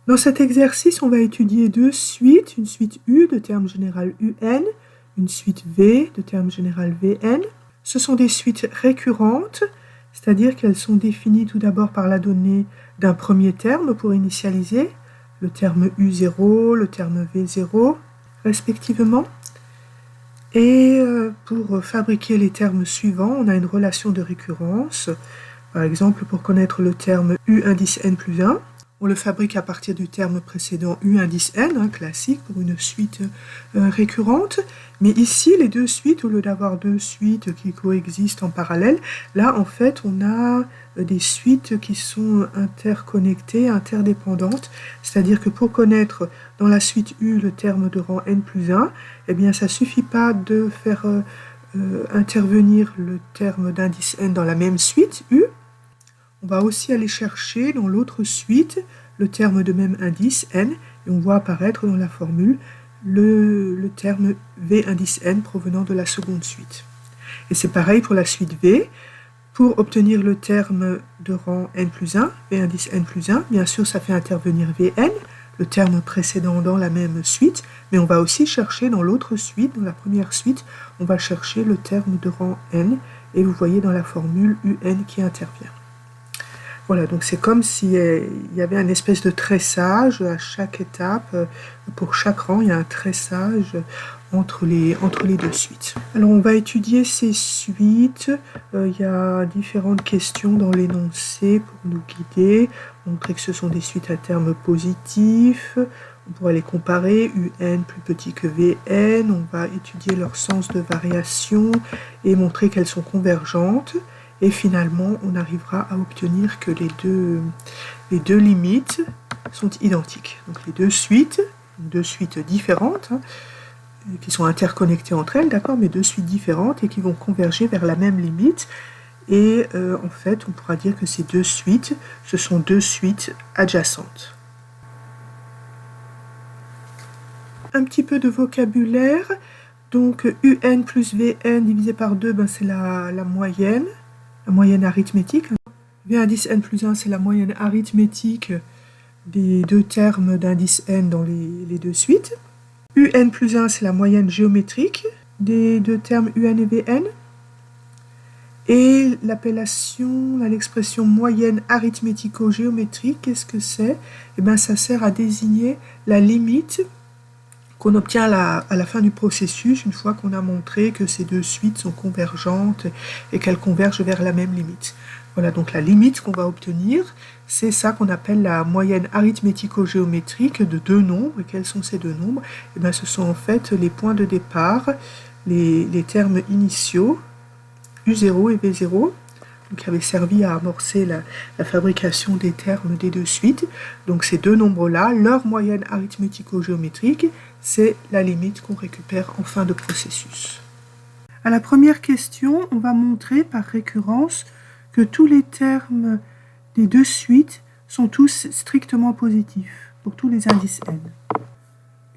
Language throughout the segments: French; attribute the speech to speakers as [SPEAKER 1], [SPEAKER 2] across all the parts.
[SPEAKER 1] Dans cet exercice, on va étudier deux suites, une suite U de terme général UN, une suite V de terme général VN. Ce sont des suites récurrentes, c'est-à-dire qu'elles sont définies tout d'abord par la donnée d'un premier terme pour initialiser, le terme U0, le terme V0, respectivement. Et pour fabriquer les termes suivants, on a une relation de récurrence. Par exemple, pour connaître le terme U indice N plus 1, on le fabrique à partir du terme précédent U indice N, classique pour une suite récurrente. Mais ici, les deux suites, au lieu d'avoir deux suites qui coexistent en parallèle, là, en fait, on a des suites qui sont interconnectées, interdépendantes. C'est-à-dire que pour connaître dans la suite U le terme de rang N plus 1, eh bien, ça ne suffit pas de faire intervenir le terme d'indice N dans la même suite U. On va aussi aller chercher dans l'autre suite le terme de même indice N et on voit apparaître dans la formule le terme V indice N provenant de la seconde suite. Et c'est pareil pour la suite V. Pour obtenir le terme de rang N plus 1, V indice N plus 1, bien sûr ça fait intervenir Vn, le terme précédent dans la même suite, mais on va aussi chercher dans l'autre suite, dans la première suite, on va chercher le terme de rang N et vous voyez dans la formule UN qui intervient. Voilà, donc c'est comme s'il y avait un espèce de tressage à chaque étape. Pour chaque rang, il y a un tressage entre les deux suites. Alors on va étudier ces suites. Il y a différentes questions dans l'énoncé pour nous guider. Montrer que ce sont des suites à termes positifs. On pourra les comparer, UN plus petit que VN. On va étudier leur sens de variation et montrer qu'elles sont convergentes. Et finalement, on arrivera à obtenir que les deux limites sont identiques. Donc les deux suites différentes, qui sont interconnectées entre elles, d'accord, mais deux suites différentes et qui vont converger vers la même limite. Et en fait, on pourra dire que ces deux suites, ce sont deux suites adjacentes. Un petit peu de vocabulaire. Donc UN plus VN divisé par 2, c'est la moyenne arithmétique. V indice N plus 1, c'est la moyenne arithmétique des deux termes d'indice N dans les deux suites. UN plus 1, c'est la moyenne géométrique des deux termes UN et VN. Et l'expression moyenne arithmético-géométrique, qu'est-ce que c'est? Eh bien, ça sert à désigner la limite qu'on obtient à la fin du processus, une fois qu'on a montré que ces deux suites sont convergentes et qu'elles convergent vers la même limite. Voilà, donc la limite qu'on va obtenir, c'est ça qu'on appelle la moyenne arithmético-géométrique de deux nombres. Et quels sont ces deux nombres? Eh bien, ce sont en fait les points de départ, les termes initiaux, U0 et V0, qui avaient servi à amorcer la fabrication des termes des deux suites. Donc ces deux nombres-là, leur moyenne arithmético-géométrique, c'est la limite qu'on récupère en fin de processus. À la première question, on va montrer par récurrence que tous les termes des deux suites sont tous strictement positifs pour tous les indices N.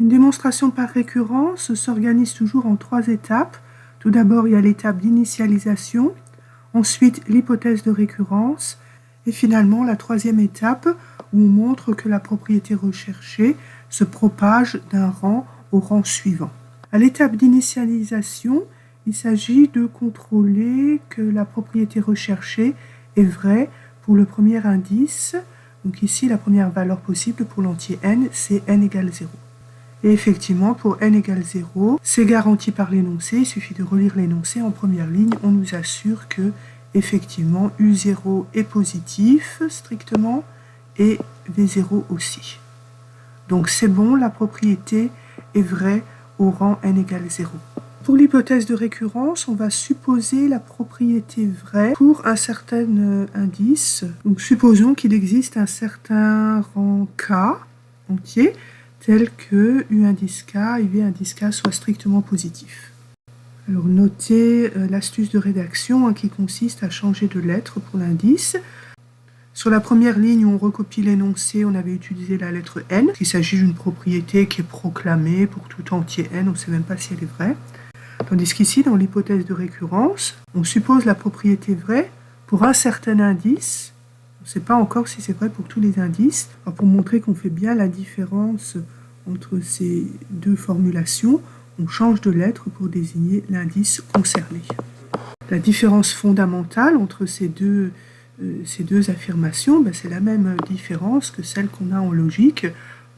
[SPEAKER 1] Une démonstration par récurrence s'organise toujours en trois étapes. Tout d'abord, il y a l'étape d'initialisation, ensuite l'hypothèse de récurrence, et finalement la troisième étape où on montre que la propriété recherchée se propage d'un rang au rang suivant. À l'étape d'initialisation, il s'agit de contrôler que la propriété recherchée est vraie pour le premier indice. Donc ici, la première valeur possible pour l'entier n, c'est n égale 0. Et effectivement, pour n égale 0, c'est garanti par l'énoncé. Il suffit de relire l'énoncé en première ligne. On nous assure que, effectivement, U0 est positif, strictement, et V0 aussi. Donc c'est bon, la propriété est vraie au rang n égale 0. Pour l'hypothèse de récurrence, on va supposer la propriété vraie pour un certain indice. Donc supposons qu'il existe un certain rang k entier, tel que U indice k et V indice k soient strictement positifs. Alors notez l'astuce de rédaction qui consiste à changer de lettre pour l'indice. Sur la première ligne où on recopie l'énoncé, on avait utilisé la lettre n. Il s'agit d'une propriété qui est proclamée pour tout entier n, on ne sait même pas si elle est vraie. Tandis qu'ici, dans l'hypothèse de récurrence, on suppose la propriété vraie pour un certain indice, ne sait pas encore si c'est vrai pour tous les indices. Alors, pour montrer qu'on fait bien la différence entre ces deux formulations, on change de lettre pour désigner l'indice concerné. La différence fondamentale entre ces deux affirmations, c'est la même différence que celle qu'on a en logique.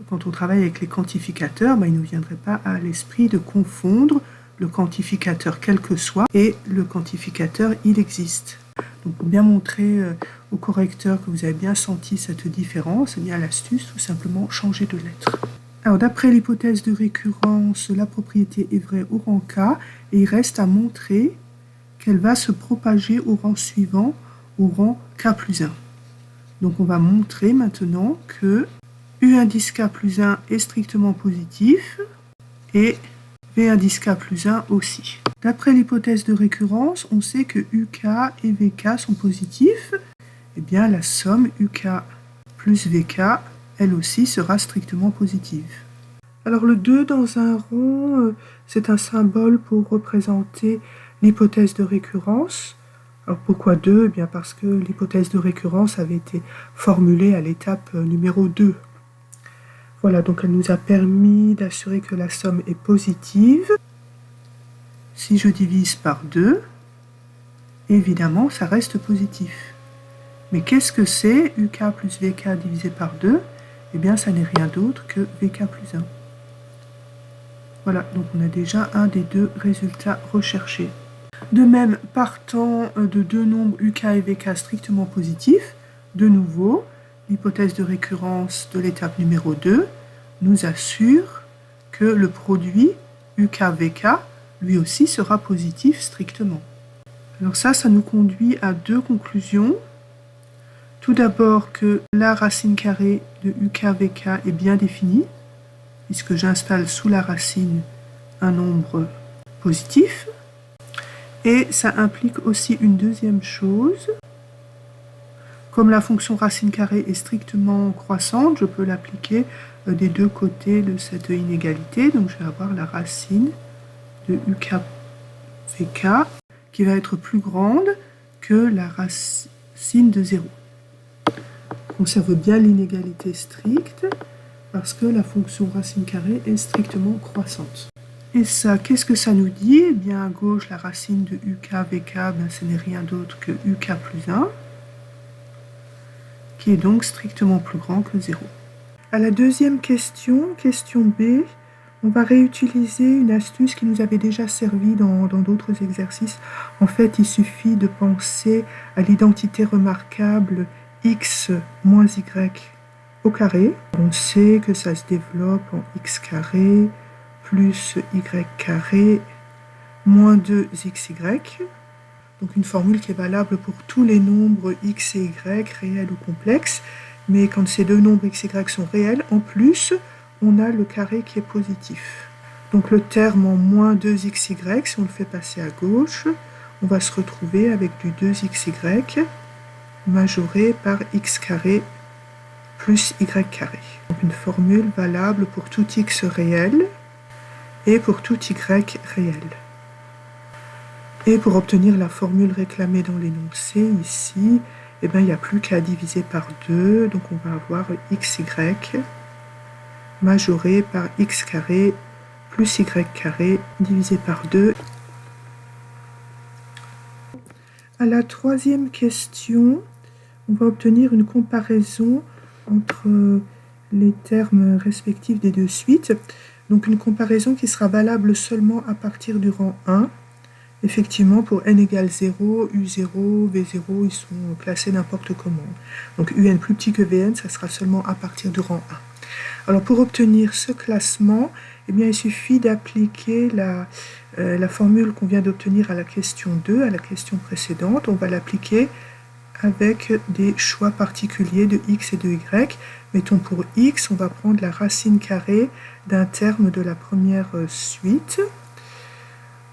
[SPEAKER 1] Quand on travaille avec les quantificateurs, il ne viendrait pas à l'esprit de confondre le quantificateur quel que soit et le quantificateur il existe. Donc pour bien montrer au correcteur que vous avez bien senti cette différence, eh bien l'astuce, tout simplement changer de lettre. Alors d'après l'hypothèse de récurrence, la propriété est vraie au rang K et il reste à montrer qu'elle va se propager au rang suivant, au rang K plus 1. Donc on va montrer maintenant que U indice K plus 1 est strictement positif et V indice K plus 1 aussi. D'après l'hypothèse de récurrence, on sait que UK et VK sont positifs. Eh bien la somme UK plus VK, elle aussi, sera strictement positive. Alors le 2 dans un rond, c'est un symbole pour représenter l'hypothèse de récurrence. Alors pourquoi 2 ? Eh bien parce que l'hypothèse de récurrence avait été formulée à l'étape numéro 2. Voilà, donc elle nous a permis d'assurer que la somme est positive. Si je divise par 2, évidemment, ça reste positif. Mais qu'est-ce que c'est UK plus VK divisé par 2 ? Eh bien, ça n'est rien d'autre que VK plus 1. Voilà, donc on a déjà un des deux résultats recherchés. De même, partant de deux nombres UK et VK strictement positifs, de nouveau, l'hypothèse de récurrence de l'étape numéro 2 nous assure que le produit UK-VK, lui aussi, sera positif strictement. Alors ça nous conduit à deux conclusions. Tout d'abord que la racine carrée de UK-VK est bien définie, puisque j'installe sous la racine un nombre positif. Et ça implique aussi une deuxième chose. Comme la fonction racine carrée est strictement croissante, je peux l'appliquer des deux côtés de cette inégalité. Donc je vais avoir la racine de UK-VK qui va être plus grande que la racine de 0. On conserve bien l'inégalité stricte parce que la fonction racine carrée est strictement croissante. Et ça, qu'est-ce que ça nous dit ? Eh bien, à gauche, la racine de UK-VK, ce n'est rien d'autre que UK plus 1, qui est donc strictement plus grand que 0. À la deuxième question, question B, on va réutiliser une astuce qui nous avait déjà servi dans d'autres exercices. En fait, il suffit de penser à l'identité remarquable x moins y au carré. On sait que ça se développe en x carré plus y carré moins 2xy. Donc une formule qui est valable pour tous les nombres x et y, réels ou complexes. Mais quand ces deux nombres x et y sont réels, en plus, on a le carré qui est positif. Donc le terme en moins 2xy, si on le fait passer à gauche, on va se retrouver avec du 2xy majoré par x carré plus y carré. Donc une formule valable pour tout x réel et pour tout y réel. Et pour obtenir la formule réclamée dans l'énoncé, ici, il n'y a plus qu'à diviser par 2, donc on va avoir xy majoré par x carré plus y carré divisé par 2. À la troisième question, on va obtenir une comparaison entre les termes respectifs des deux suites. Donc une comparaison qui sera valable seulement à partir du rang 1. Effectivement, pour n égale 0, U0, V0, ils sont classés n'importe comment. Donc UN plus petit que Vn, ça sera seulement à partir du rang 1. Alors pour obtenir ce classement, il suffit d'appliquer la formule qu'on vient d'obtenir à la question 2, à la question précédente. On va l'appliquer avec des choix particuliers de x et de y. Mettons pour x, on va prendre la racine carrée d'un terme de la première suite.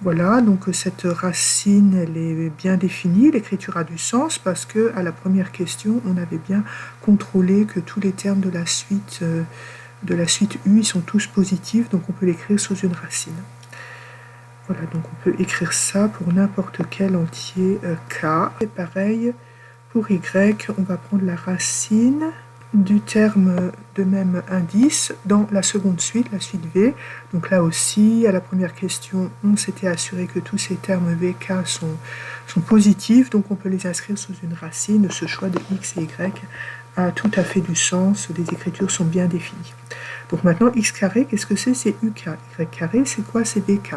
[SPEAKER 1] Voilà, donc cette racine, elle est bien définie, l'écriture a du sens parce que à la première question, on avait bien contrôlé que tous les termes de la suite U, ils sont tous positifs, donc on peut l'écrire sous une racine. Voilà, donc on peut écrire ça pour n'importe quel entier K. Et pareil Pour y, on va prendre la racine du terme de même indice dans la seconde suite, la suite V. Donc là aussi, à la première question, on s'était assuré que tous ces termes VK sont positifs, donc on peut les inscrire sous une racine. Ce choix de X et Y a tout à fait du sens, les écritures sont bien définies. Donc maintenant, X carré, qu'est-ce que c'est? C'est UK. Y carré, c'est quoi? C'est VK.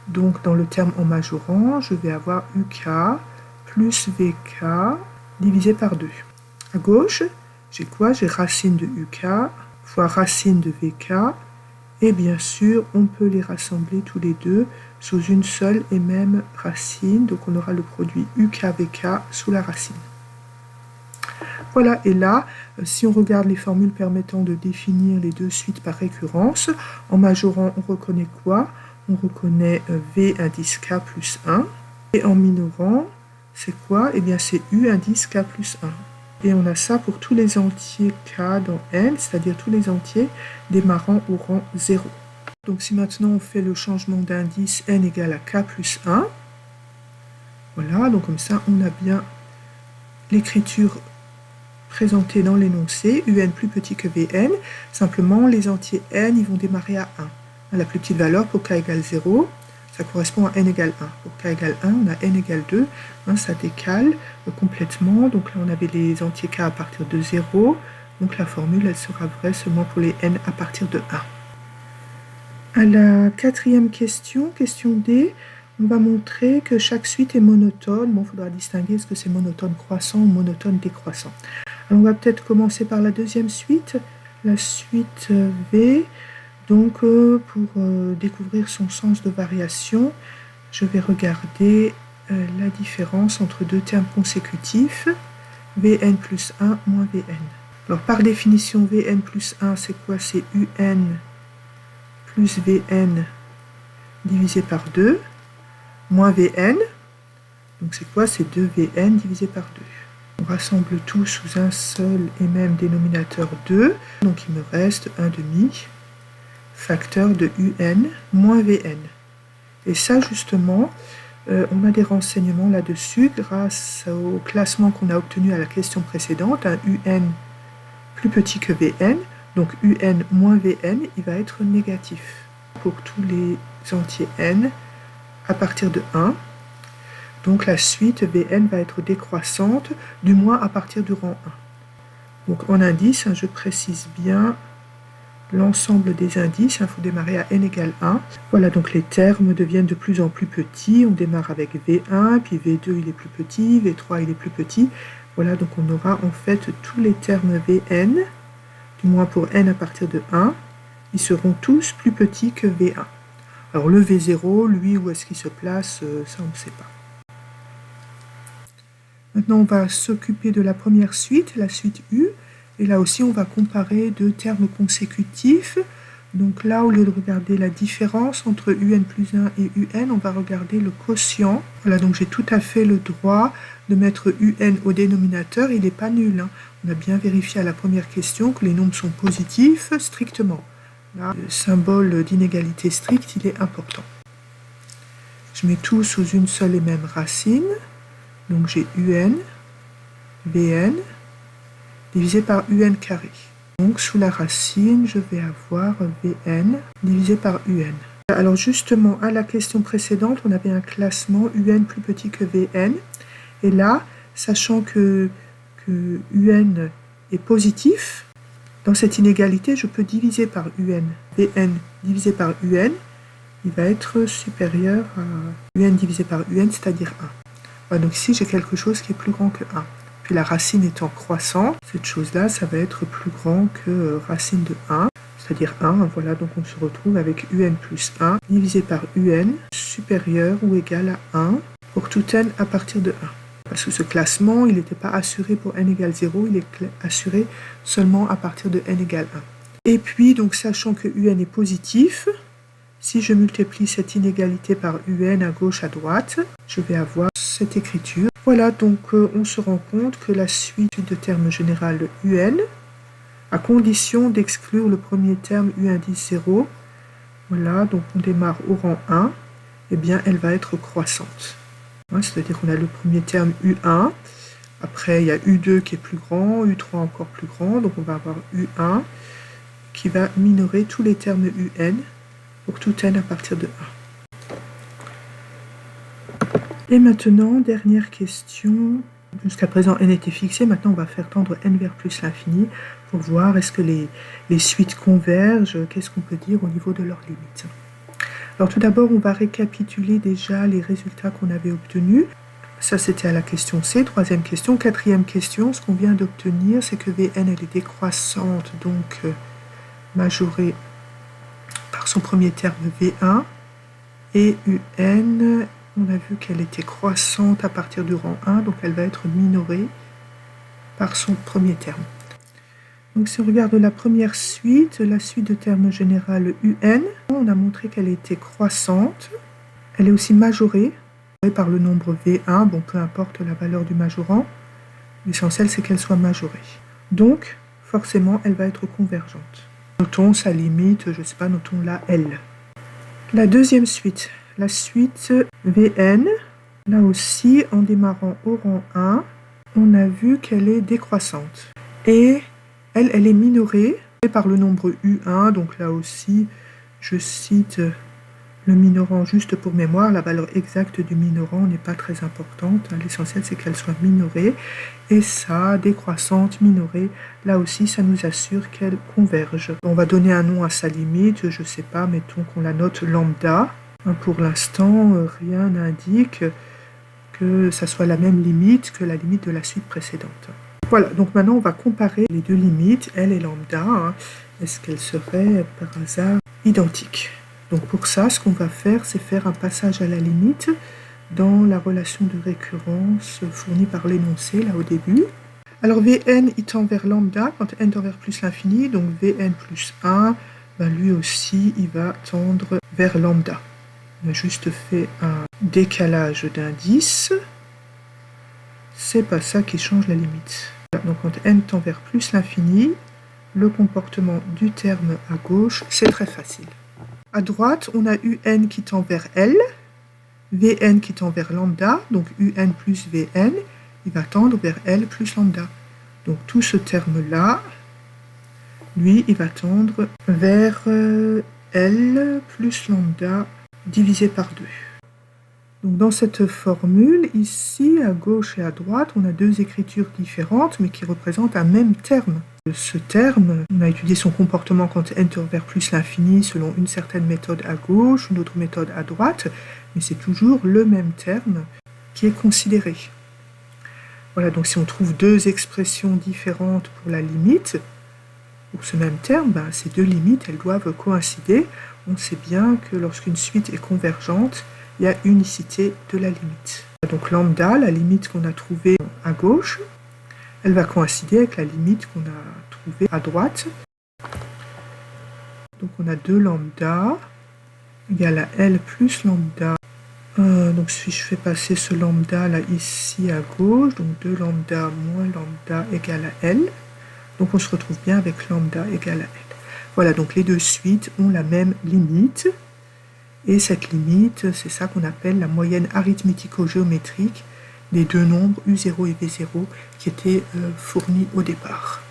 [SPEAKER 1] Donc dans le terme en majorant, je vais avoir UK plus VK divisé par 2. À gauche, j'ai quoi? J'ai racine de UK fois racine de VK. Et bien sûr, on peut les rassembler tous les deux sous une seule et même racine. Donc on aura le produit UK-VK sous la racine. Voilà, et là, si on regarde les formules permettant de définir les deux suites par récurrence, en majorant, on reconnaît quoi? On reconnaît V indice K plus 1. Et en minorant, c'est quoi? Eh bien, c'est U indice K plus 1. Et on a ça pour tous les entiers K dans N, c'est-à-dire tous les entiers démarrant au rang 0. Donc si maintenant on fait le changement d'indice N égale à K plus 1, voilà, donc comme ça on a bien l'écriture présentée dans l'énoncé, UN plus petit que Vn, simplement les entiers N ils vont démarrer à 1. La plus petite valeur pour K égale 0, ça correspond à N égale 1. Pour K égale 1, on a N égale 2, ça décale complètement, donc là on avait les entiers K à partir de 0, donc la formule elle sera vraie seulement pour les N à partir de 1. À la quatrième question, question D, on va montrer que chaque suite est monotone. Bon, il faudra distinguer est-ce que c'est monotone croissant ou monotone décroissant. Alors on va peut-être commencer par la deuxième suite, la suite V. Donc pour découvrir son sens de variation, je vais regarder la différence entre deux termes consécutifs, Vn plus 1 moins Vn. Alors par définition, Vn plus 1, c'est quoi? C'est Un plus Vn divisé par 2, moins Vn. Donc c'est quoi? C'est 2Vn divisé par 2. On rassemble tout sous un seul et même dénominateur 2. Donc il me reste 1 demi facteur de Un moins Vn. Et ça justement, on a des renseignements là-dessus grâce au classement qu'on a obtenu à la question précédente, un Un plus petit que Vn. Donc Un moins Vn, il va être négatif pour tous les entiers n à partir de 1. Donc la suite Vn va être décroissante, du moins à partir du rang 1. Donc en indice, je précise bien l'ensemble des indices, il faut démarrer à n égale 1. Voilà, donc les termes deviennent de plus en plus petits. On démarre avec V1, puis V2 il est plus petit, V3 il est plus petit. Voilà, donc on aura en fait tous les termes Vn, du moins pour n à partir de 1, ils seront tous plus petits que V1. Alors le V0, lui, où est-ce qu'il se place, ça on ne sait pas. Maintenant on va s'occuper de la première suite, la suite U. Et là aussi, on va comparer deux termes consécutifs. Donc là, au lieu de regarder la différence entre UN plus 1 et UN, on va regarder le quotient. Voilà, donc j'ai tout à fait le droit de mettre UN au dénominateur. Il n'est pas nul, hein. On a bien vérifié à la première question que les nombres sont positifs strictement. Là, le symbole d'inégalité stricte, il est important. Je mets tout sous une seule et même racine. Donc j'ai UN, Vn, divisé par Un carré. Donc sous la racine, je vais avoir Vn divisé par Un. Alors justement, à la question précédente, on avait un classement Un plus petit que Vn. Et là, sachant que Un est positif, dans cette inégalité, je peux diviser par Un. Vn divisé par Un, il va être supérieur à Un divisé par Un, c'est-à-dire 1. Voilà, donc ici, j'ai quelque chose qui est plus grand que 1. Puis la racine étant croissante, cette chose-là, ça va être plus grand que racine de 1, c'est-à-dire 1. Voilà, donc on se retrouve avec Un plus 1 divisé par Un supérieur ou égal à 1 pour tout n à partir de 1. Parce que ce classement, il n'était pas assuré pour n égale 0, il est assuré seulement à partir de n égale 1. Et puis, donc sachant que Un est positif, si je multiplie cette inégalité par Un à gauche, à droite, je vais avoir cette écriture. Voilà, donc on se rend compte que la suite de termes général UN, à condition d'exclure le premier terme U indice 0, voilà, donc on démarre au rang 1, eh bien elle va être croissante. C'est-à-dire qu'on a le premier terme U1 Après, il y a U2 qui est plus grand, U3 encore plus grand, donc on va avoir U1 qui va minorer tous les termes UN pour tout n à partir de 1. Et maintenant, dernière question. Jusqu'à présent, n était fixé. Maintenant, on va faire tendre n vers plus l'infini pour voir est-ce que les suites convergent, qu'est-ce qu'on peut dire au niveau de leurs limites. Alors tout d'abord, on va récapituler déjà les résultats qu'on avait obtenus. Ça, c'était à la question C. Troisième question. Quatrième question, ce qu'on vient d'obtenir, c'est que Vn, elle est décroissante, donc majorée par son premier terme V1. Et Un, on a vu qu'elle était croissante à partir du rang 1, donc elle va être minorée par son premier terme. Donc si on regarde la première suite, la suite de termes général UN, on a montré qu'elle était croissante. Elle est aussi majorée par le nombre V1, bon peu importe la valeur du majorant, l'essentiel c'est qu'elle soit majorée. Donc forcément elle va être convergente. Notons sa limite, je ne sais pas, notons la L. La deuxième suite, la suite Vn, là aussi en démarrant au rang 1, on a vu qu'elle est décroissante. Et elle est minorée par le nombre U1, donc là aussi, je cite le minorant juste pour mémoire, la valeur exacte du minorant n'est pas très importante, l'essentiel c'est qu'elle soit minorée, et ça, décroissante, minorée, là aussi ça nous assure qu'elle converge. On va donner un nom à sa limite, je ne sais pas, mettons qu'on la note lambda. Pour l'instant, rien n'indique que ça soit la même limite que la limite de la suite précédente. Voilà, donc maintenant on va comparer les deux limites, L et lambda. Est-ce qu'elles seraient par hasard identiques? Donc pour ça, ce qu'on va faire, c'est faire un passage à la limite dans la relation de récurrence fournie par l'énoncé, là au début. Alors Vn, il tend vers lambda, quand n tend vers plus l'infini, donc Vn plus 1, ben lui aussi, il va tendre vers lambda. On a juste fait un décalage d'indice. C'est pas ça qui change la limite. Donc quand n tend vers plus l'infini, le comportement du terme à gauche, c'est très facile. À droite, on a Un qui tend vers L, Vn qui tend vers lambda, donc Un plus Vn, il va tendre vers L plus lambda. Donc tout ce terme-là, lui, il va tendre vers L plus lambda divisé par 2. Donc dans cette formule, ici, à gauche et à droite, on a deux écritures différentes, mais qui représentent un même terme. Ce terme, on a étudié son comportement quand n tend vers plus l'infini selon une certaine méthode à gauche, une autre méthode à droite, mais c'est toujours le même terme qui est considéré. Voilà, donc si on trouve deux expressions différentes pour la limite, pour ce même terme, ben, ces deux limites, elles doivent coïncider. On sait bien que lorsqu'une suite est convergente, il y a unicité de la limite. Donc lambda, la limite qu'on a trouvée à gauche, elle va coïncider avec la limite qu'on a trouvée à droite. Donc on a 2 lambda égale à L plus lambda. Donc si je fais passer ce lambda là ici à gauche, donc 2 lambda moins lambda égale à L. Donc on se retrouve bien avec lambda égale à L. Voilà, donc les deux suites ont la même limite. Et cette limite, c'est ça qu'on appelle la moyenne arithmético-géométrique des deux nombres U0 et V0 qui étaient fournis au départ.